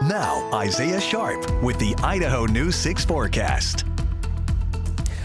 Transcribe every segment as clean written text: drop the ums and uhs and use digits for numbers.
Now, Isaiah Sharp with the Idaho News 6 forecast.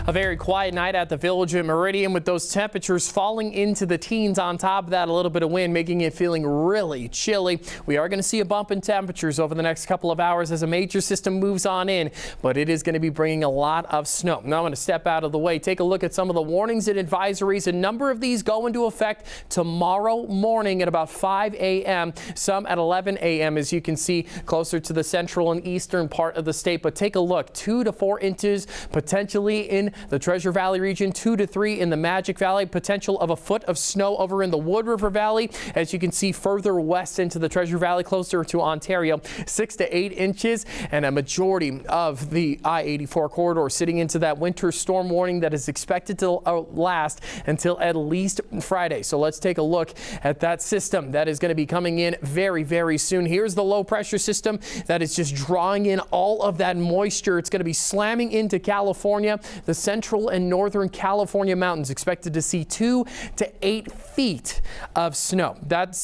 A very quiet night at the Village at Meridian with those temperatures falling into the teens. On top of that, a little bit of wind making it feeling really chilly. We are going to see a bump in temperatures over the next couple of hours as a major system moves on in, but it is going to be bringing a lot of snow. Now I'm going to step out of the way, take a look at some of the warnings and advisories. A number of these go into effect tomorrow morning at about 5 a.m. Some at 11 a.m. as you can see closer to the central and eastern part of the state. But take a look, 2 to 4 inches potentially in the Treasure Valley region, 2 to 3 in the Magic Valley, potential of a foot of snow over in the Wood River Valley. As you can see further west into the Treasure Valley, closer to Ontario, 6 to 8 inches, and a majority of the I-84 corridor sitting into that winter storm warning that is expected to last until at least Friday. So let's take a look at that system that is going to be coming in very, very soon. Here's the low pressure system that is just drawing in all of that moisture. It's going to be slamming into California. The central and northern California mountains expected to see 2 to 8 feet of snow.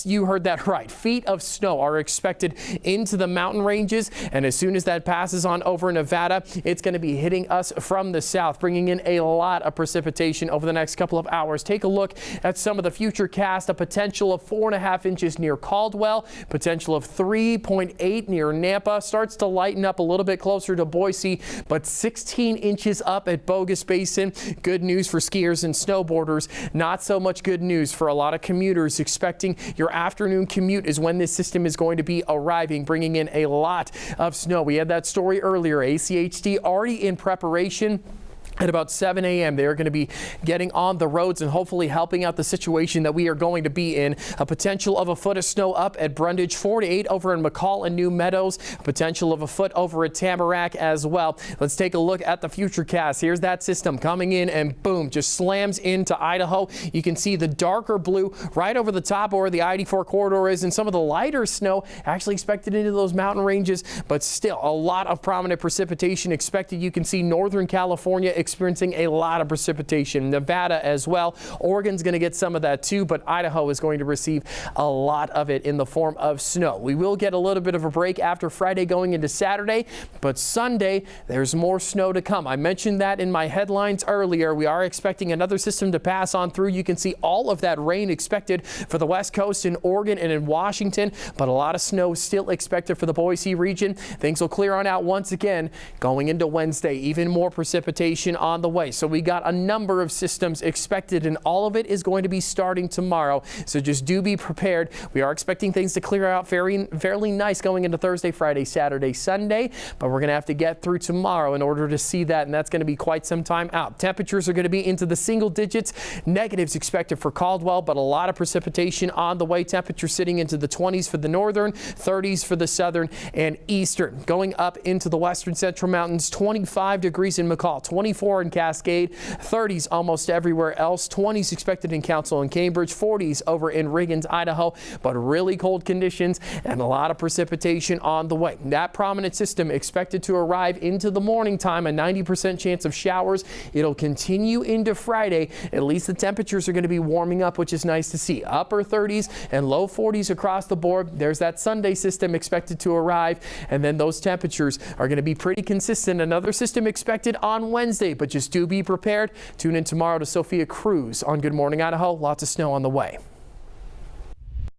You heard that right. Feet of snow are expected into the mountain ranges, and as soon as that passes on over Nevada, it's going to be hitting us from the south, bringing in a lot of precipitation over the next couple of hours. Take a look at some of the future cast. A potential of 4.5 inches near Caldwell, potential of 3.8 near Nampa. Starts to lighten up a little bit closer to Boise, but 16 inches up at Bogus Basin. Good news for skiers and snowboarders. Not so much good news for a lot of commuters. Expecting your afternoon commute is when this system is going to be arriving, bringing in a lot of snow. We had that story earlier. ACHD already in preparation. At about 7 a.m. they are going to be getting on the roads and hopefully helping out the situation that we are going to be in. A potential of a foot of snow up at Brundage, 4 to 8 over in McCall and New Meadows. A potential of a foot over at Tamarack as well. Let's take a look at the future cast. Here's that system coming in and boom, just slams into Idaho. You can see the darker blue right over the top where the I-84 corridor is, and some of the lighter snow actually expected into those mountain ranges, but still a lot of prominent precipitation expected. You can see Northern California experiencing a lot of precipitation. Nevada as well. Oregon's going to get some of that too, but Idaho is going to receive a lot of it in the form of snow. We will get a little bit of a break after Friday going into Saturday, but Sunday there's more snow to come. I mentioned that in my headlines earlier. We are expecting another system to pass on through. You can see all of that rain expected for the West Coast in Oregon and in Washington, but a lot of snow still expected for the Boise region. Things will clear on out once again going into Wednesday. Even more precipitation on the way. So we got a number of systems expected, and all of it is going to be starting tomorrow. So just do be prepared. We are expecting things to clear out fairly nice going into Thursday, Friday, Saturday, Sunday, but we're going to have to get through tomorrow in order to see that, and that's going to be quite some time out. Temperatures are going to be into the single digits. Negatives expected for Caldwell, but a lot of precipitation on the way. Temperature sitting into the 20s for the northern, 30s for the southern and eastern. Going up into the western central mountains, 25 degrees in McCall, 24 in Cascade, 30s almost everywhere else, 20s expected in Council and Cambridge, 40s over in Riggins, Idaho, but really cold conditions and a lot of precipitation on the way. That prominent system expected to arrive into the morning time, a 90% chance of showers. It'll continue into Friday. At least the temperatures are going to be warming up, which is nice to see. Upper 30s and low 40s across the board. There's that Sunday system expected to arrive, and then those temperatures are going to be pretty consistent. Another system expected on Wednesday, but just do be prepared. Tune in tomorrow to Sophia Cruz on Good Morning Idaho. Lots of snow on the way.